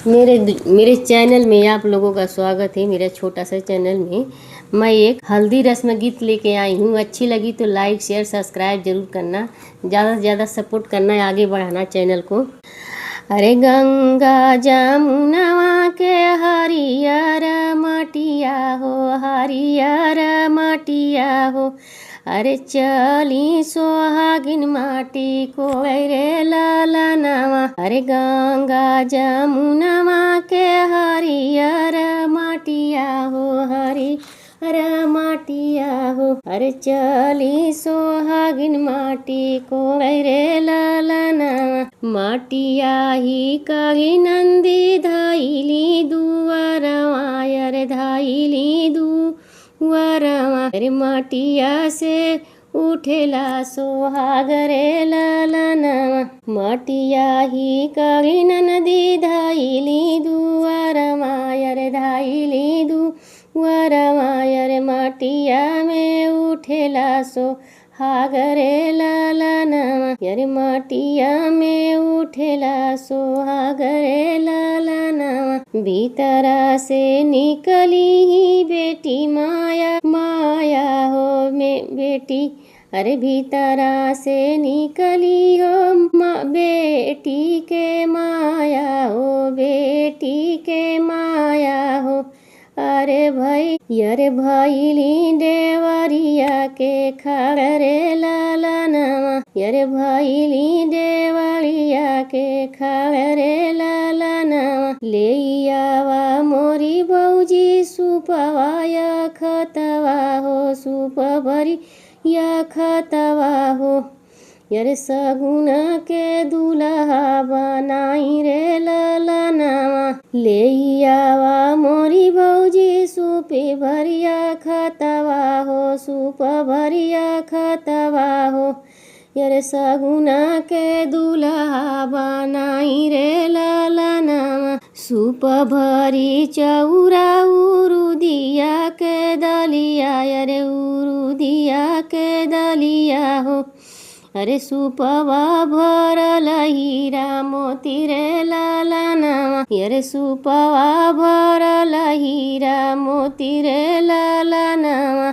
मेरे चैनल में आप लोगों का स्वागत है। मेरा छोटा सा चैनल में मैं एक हल्दी रस्म गीत लेके आई हूँ। अच्छी लगी तो लाइक शेयर सब्सक्राइब जरूर करना, ज़्यादा से ज़्यादा सपोर्ट करना है, आगे बढ़ाना चैनल को। अरे गंगा जमुनवा के हरियर मटिया हो, हरियर मटिया हो। अरे चली सोहागिन माटी को रे ललनवा। अरे गंगा जमुनवा के हरियर मटिया हो, हरियर मटिया हो। अरे चली सोहागिन माटी को रे ललनवा। माटिया ही कही नंदी धाइली दुआरवा, अरे धाइली दुआरवा। अरे माटिया से उठेला सोहाग रे ललनवा। माटिया ही कही नंदी धाइली दुआरवा, अरे धाइली दुआरवा। अरे माटिया में उठेला सोहाग रे ललनवा। अरे माटिया में उठेला सोहाग रे ललनवा। भीतरा से निकली ही बेटी माया, माया हो बेटी। अरे भीतरा से निकली हो बेटी के माया हो, बेटी के माया हो। अरे भैली देवरिया के खड़े ललनवा। अरे भैली देवरिया के खड़े ललनवा। ले आवा मोरी बौजी सुपवाया खतवा हो, सुप भरी या खतवा हो। अरे सगुन के दूल्हा बनाई रे ललनवा। ले आवा मोरी भौजी सुपे भरिया खतवा हो, सुप भरिया खतवा हो। अरे सगुन के दूल्हा बनाई रे ललनवा। सुप भरी चौरा उरुदिया के दलिया, अरे उरुदिया के दलिया हो। अरे सुपवा भरल हीरा मोती रे ललनवा। अरे सुपवा भरल हीरा मोती रे ललनवा।